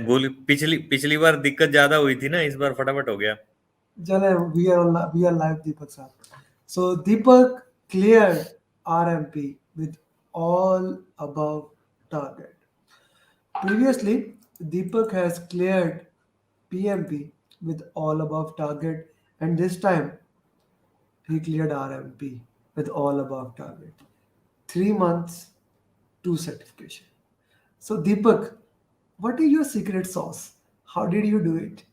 भूल पिछली पिछली बार दिक्कत ज्यादा हुई थी ना, इस बार फटाफट हो गया। Jale, we are live, Deepak sir. So Deepak cleared RMP with all above target. Previously, Deepak has cleared PMP with all above target, and this time he cleared RMP with all above target. 3 months, two certification. So Deepak, what is your secret sauce? How did you do it?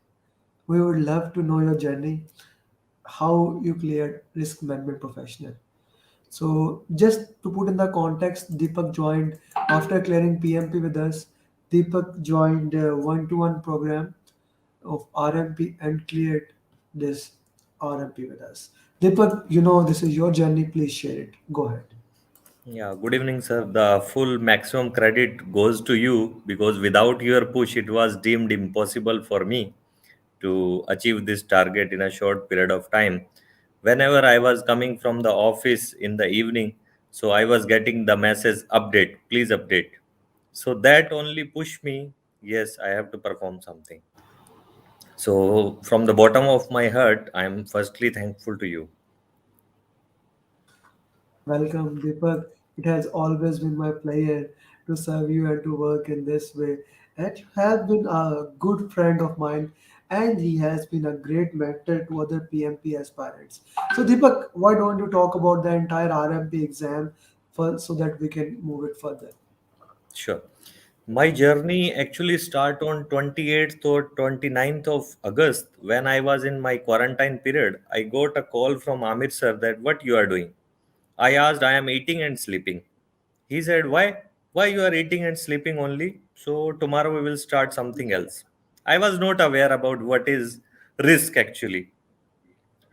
We would love to know your journey, how you cleared risk management professional. So just to put in the context, Deepak joined after clearing PMP with us. Deepak joined a one-to-one program of RMP and cleared this RMP with us. Deepak, this is your journey. Please share it. Go ahead. Yeah, good evening, sir. The full maximum credit goes to you because without your push, it was deemed impossible for me to achieve this target in a short period of time. Whenever I was coming from the office in the evening, so I was getting the message update, please update. So that only pushed me, yes, I have to perform something. So from the bottom of my heart, I am firstly thankful to you. Welcome, Deepak. It has always been my pleasure to serve you and to work in this way. And you have been a good friend of mine, and he has been a great mentor to other PMP aspirants. So, Deepak, why don't you talk about the entire RMP exam so that we can move it further? Sure. My journey actually start on 28th or 29th of August when I was in my quarantine period. I got a call from Amir sir that what you are doing. I asked, I am eating and sleeping. He said, why? Why you are eating and sleeping only? So tomorrow we will start something else. I was not aware about what is risk actually.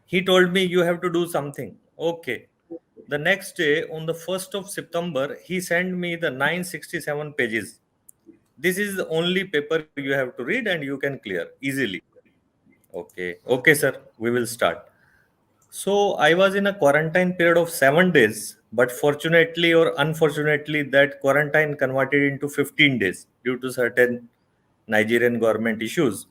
He told me you have to do something. Okay. The next day, on the 1st of September, he sent me the 967 pages. This is the only paper you have to read and you can clear easily. Okay. Okay, sir. We will start. So I was in a quarantine period of 7 days, but fortunately or unfortunately, that quarantine converted into 15 days due to certain Nigerian government issues.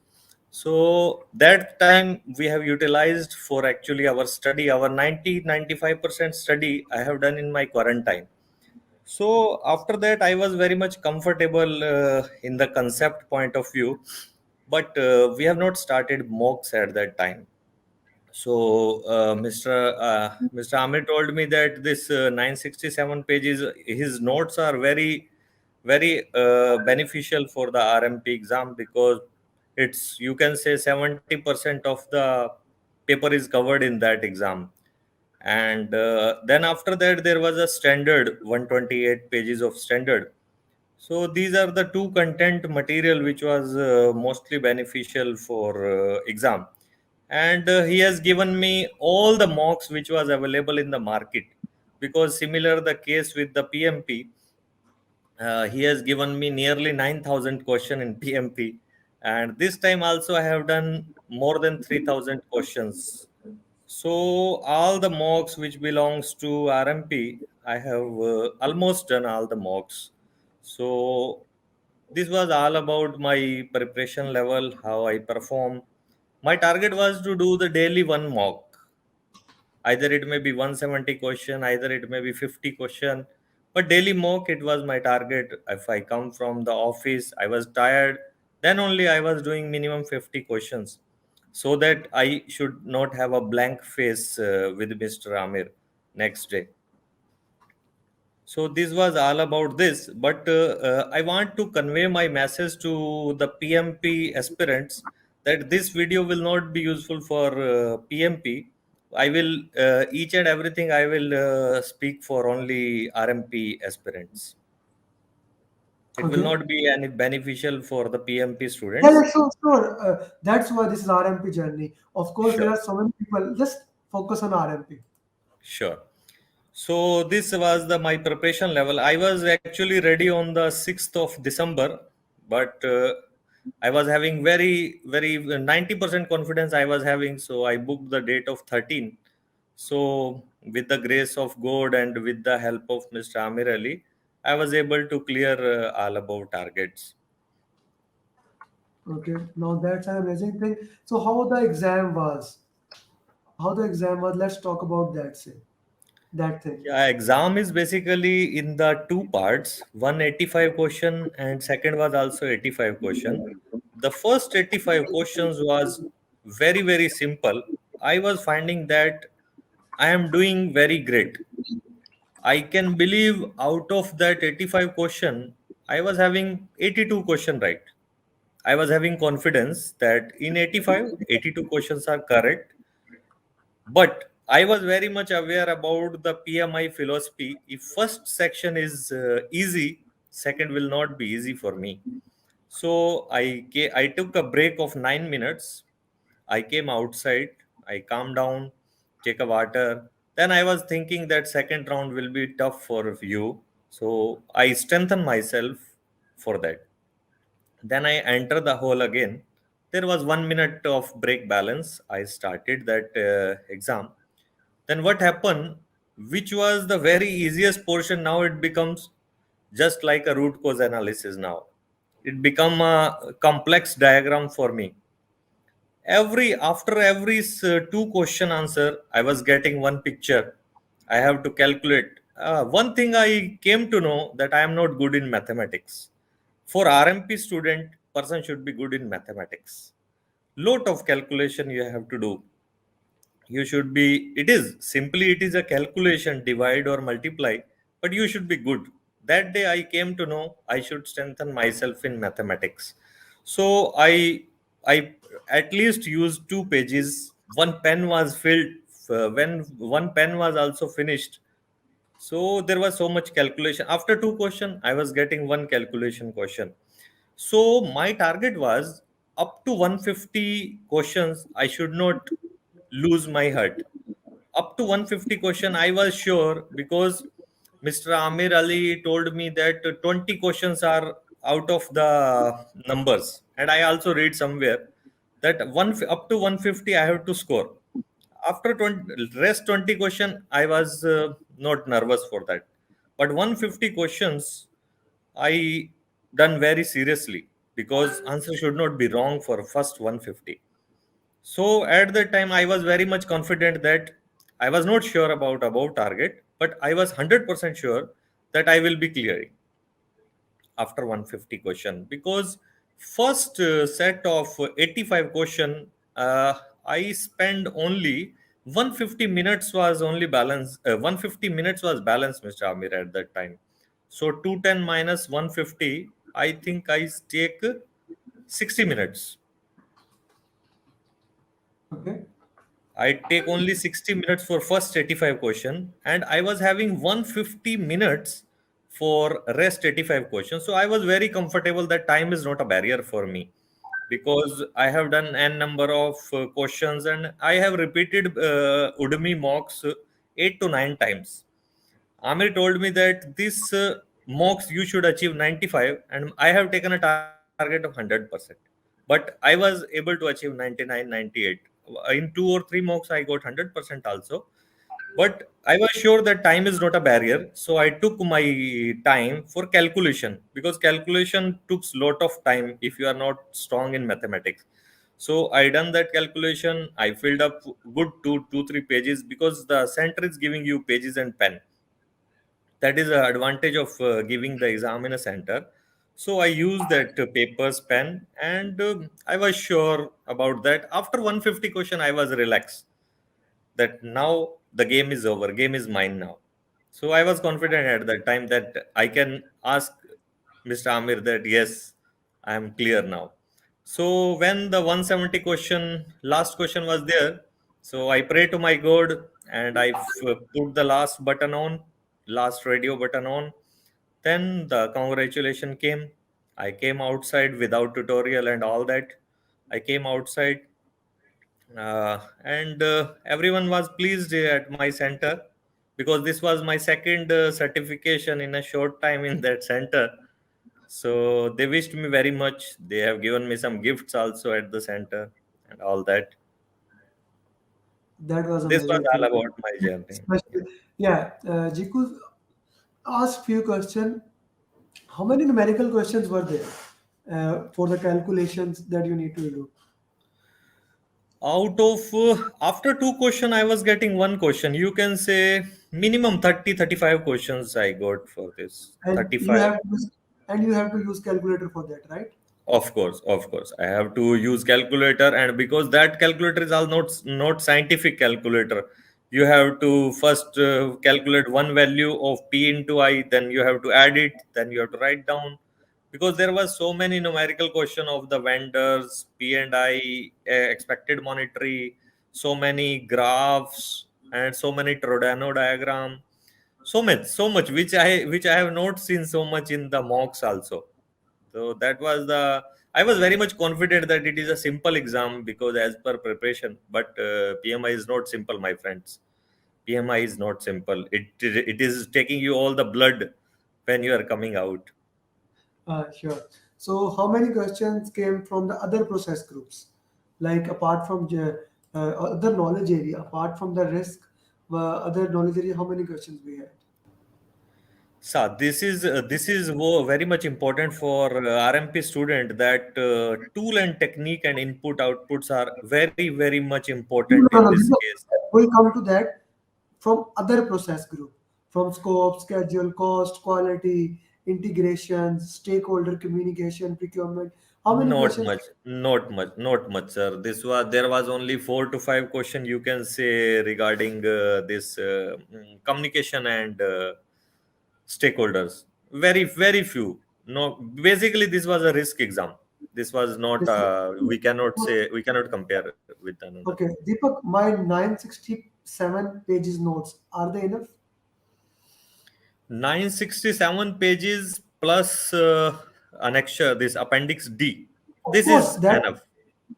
So that time we have utilized for actually our study, our 90-95% study I have done in my quarantine. So after that, I was very much comfortable in the concept point of view, but we have not started mocks at that time. So, Mr. Amir told me that this 967 pages, his notes are very, very beneficial for the RMP exam because it's, you can say 70% of the paper is covered in that exam. And then after that, there was a standard 128 pages of standard. So these are the two content material which was mostly beneficial for exam. And he has given me all the mocks which was available in the market because similar the case with the PMP. He has given me nearly 9,000 question in PMP, and this time also I have done more than 3,000 questions. So all the mocks which belongs to RMP, I have almost done all the mocks. So this was all about my preparation level, how I perform. My target was to do the daily one mock. Either it may be 170 question, either it may be 50 question. But daily mock, it was my target. If I come from the office, I was tired, then only I was doing minimum 50 questions so that I should not have a blank face with Mr. Amir next day. So this was all about this, but I want to convey my message to the PMP aspirants that this video will not be useful for PMP. I will each and everything I will speak for only RMP aspirants. It will Okay. not be any beneficial for the PMP Yeah, students. yeah, sure. That's why this is RMP journey. Of course, there Sure, are so many people. Just focus on RMP. sure. So this was the my preparation level. I was actually ready on the 6th of December, but I was having very 90% confidence I was having. So I booked the date of 13. So with the grace of God and with the help of Mr. Amir Ali, I was able to clear all about targets. Okay, now that's an amazing thing. So how the exam was? How the exam was? Let's talk about that. Say that thing. Yeah, exam is basically in the two parts. One 85 question and second was also 85 question. The first 85 questions was very, very simple. I was finding that I am doing very great. I can believe out of that 85 question, I was having 82 question right. I was having confidence that in 85, 82 questions are correct. But I was very much aware about the PMI philosophy. If first section is easy, second will not be easy for me. So I took a break of 9 minutes. I came outside. I calmed down, take a water. Then I was thinking that second round will be tough for you. So I strengthened myself for that. Then I enter the hall again. There was 1 minute of break balance. I started that exam. Then what happened, which was the very easiest portion, now it becomes just like a root cause analysis now. It become a complex diagram for me. After every two question answer, I was getting one picture. I have to calculate. One thing I came to know that I am not good in mathematics. For RMP student, person should be good in mathematics. Lot of calculation you have to do. You should be, it is simply, it is a calculation, divide or multiply, but you should be good. That day I came to know I should strengthen myself in mathematics. So I at least used 2 pages. One pen was filled. When one pen was also finished, so there was so much calculation. After two question, I was getting one calculation question. So my target was up to 150 questions. I should not lose my heart. Up to 150 question, I was sure because Mr. Amir Ali told me that 20 questions are out of the numbers, and I also read somewhere that up to 150 I have to score. After 20, rest 20 question, I was not nervous for that, but 150 questions I done very seriously because answer should not be wrong for first 150. So at that time, I was very much confident that I was not sure about above target, but I was 100% sure that I will be clearing after 150 question, because first set of 85 question, I spend only 150 minutes was only balance. 150 minutes was balance, Mr. Amir, at that time. So 210 minus 150, I think I take 60 minutes. Okay. I take only 60 minutes for first 85 question, and I was having 150 minutes for rest 85 questions. So I was very comfortable that time is not a barrier for me because I have done n number of questions, and I have repeated Udemy mocks 8 to 9 times. Amir told me that this mocks you should achieve 95, and I have taken a target of 100%. But I was able to achieve 99, 98. In 2 or 3 mocks, I got 100% also. But I was sure that time is not a barrier. So I took my time for calculation because calculation took lot of time if you are not strong in mathematics. So I done that calculation. I filled up good 3 pages because the center is giving you pages and pen. That is the advantage of giving the exam in a center. So I used that papers pen, and I was sure about that. After 150 question, I was relaxed that now the game is over, game is mine now. So I was confident at that time that I can ask Mr. Amir that yes, I am clear now. So when the 170 question, last question was there, so I pray to my god, and put the last button on, last radio button on. Then the congratulation came. I came outside without tutorial and all that. I came outside, and everyone was pleased at my center because this was my second certification in a short time in that center. So they wished me very much. They have given me some gifts also at the center and all that. That was This was amazing all thing. about my journey. Yeah. Especially, yeah, Jiku asked few questions. How many numerical questions were there? for the calculations that you need to do? Out of after two question, I was getting one question. You can say minimum 30-35 questions I got for this. And you 35. have to use, and you have to use calculator for that, right? Of course. I have to use calculator, and because that calculator is all not scientific calculator, you have to first calculate one value of p into I, then you have to add it, then you have to write down. Because there was so many numerical question of the vendors, P and I, expected monetary, so many graphs, and so many Trodano diagram, so much which I have not seen so much in the mocks also. So that was the. I was very much confident that it is a simple exam because as per preparation, but PMI is not simple, my friends. PMI is not simple. It is taking you all the blood when you are coming out. Sure. So, how many questions came from the other process groups? Like apart from other knowledge area, apart from the risk, other knowledge area, how many questions we had? So this is very much important for RMP student that tool and technique and input outputs are very much important No, in no, no. this case. We'll come to that from other process group, from scope, schedule, cost, quality, integration, stakeholder communication, procurement. How many Not questions? much, not much, sir. There was only 4 to 5 question you can say regarding this communication and stakeholders. Very few. No, basically this was a risk exam. This was not. This We cannot compare with another. okay, Deepak, my 967 pages notes, are they enough? 967 pages plus annexure, this appendix D. Of This course, is that enough.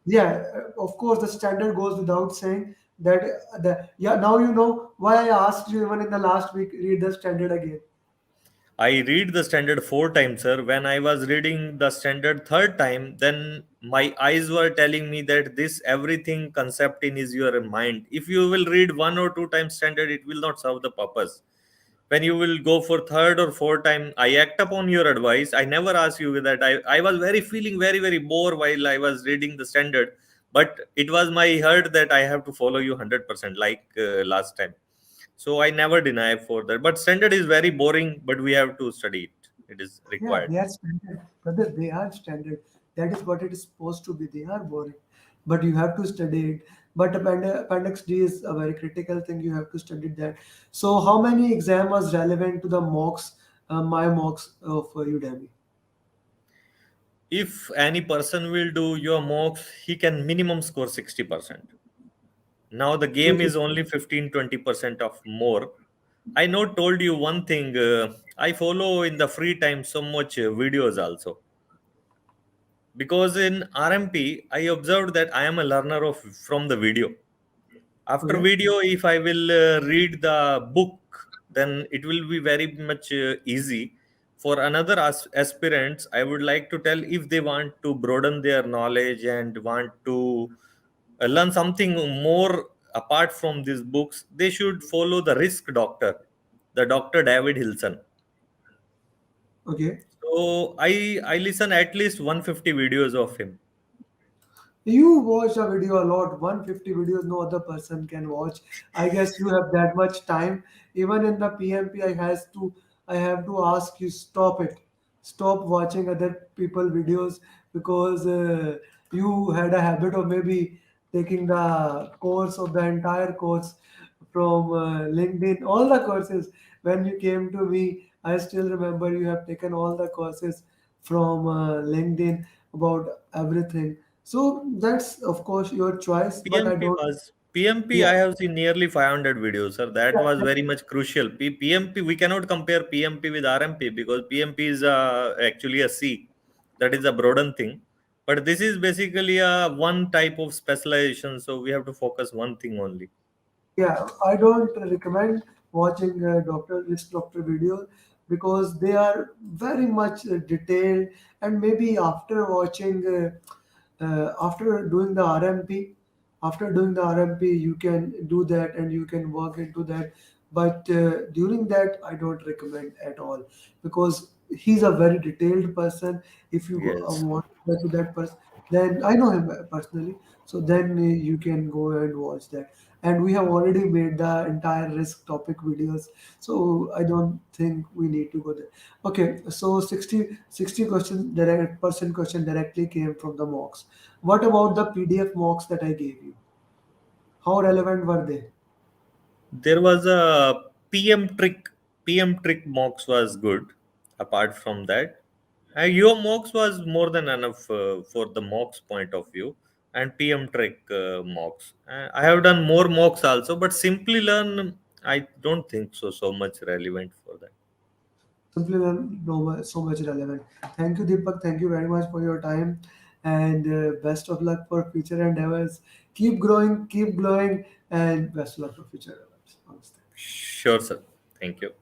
yeah, of course, the standard goes without saying that the yeah. Now you know why I asked you even in the last week. Read the standard again. I read the standard 4 times, sir. When I was reading the standard third time, then my eyes were telling me that this everything concept in is your mind. If you will read 1 or 2 times standard, it will not serve the purpose. When you will go for third or fourth time, I act upon your advice. I never ask you that. I was very feeling very bored while I was reading the standard, but it was my heart that I have to follow you 100% like last time. So I never deny for that. But standard is very boring, but we have to study it. It is Yeah, required. they are standard, brother. They are standard. That is what it is supposed to be. They are boring, but you have to study it. But appendix D is a very critical thing. You have to study that. So, how many exam was relevant to the mocks, my mocks of Udemy? If any person will do your mocks, he can minimum score 60%. Now the game is only 15-20% of more. I know told you one thing. I follow in the free time so much videos also because in RMP I observed that I am a learner of from the video. After Okay. video, if I will read the book, then it will be very much easy. For another aspirants, I would like to tell if they want to broaden their knowledge and want to learn something more apart from these books, they should follow the risk doctor, the Dr. David Hilson. Okay. So I listen at least 150 videos of him. You watch a video a lot, 150 videos no other person can watch. I guess you have that much time. Even in the PMP, I have to ask you stop it. Stop watching other people videos because you had a habit of maybe taking the course of the entire course from LinkedIn, all the courses. When you came to me, I still remember you have taken all the courses from LinkedIn about everything. So that's of course your choice, but I PMP don't. was PMP. Yeah, I have seen nearly 500 videos, sir. That was yeah, very much crucial. PMP we cannot compare PMP with RMP because PMP is actually a C, that is a broaden thing. But this is basically a one type of specialization, so we have to focus one thing only. yeah. I don't recommend watching doctor videos because they are very much detailed, and maybe after watching, after doing the RMP, you can do that and you can work into that. But during that, I don't recommend at all because he's a very detailed person. If you Yes. want to go to that person, then I know him personally. So then you can go and watch that. And we have already made the entire risk topic videos. So I don't think we need to go there. Okay, so 60 questions, direct person question directly came from the mocks. What about the PDF mocks that I gave you? How relevant were they? There was a PM trick. PM trick mocks was good. Apart from that, your mocks was more than enough for the mocks point of view, and PM trick mocks. I have done more mocks also, but simply learn. I don't think so. So much relevant for that. Simply so much relevant. Thank you, Deepak. Thank you very much for your time, and best of luck for future endeavors. Keep growing, keep glowing, and best of luck for future endeavors. Namaste. Sure, sir. Thank you.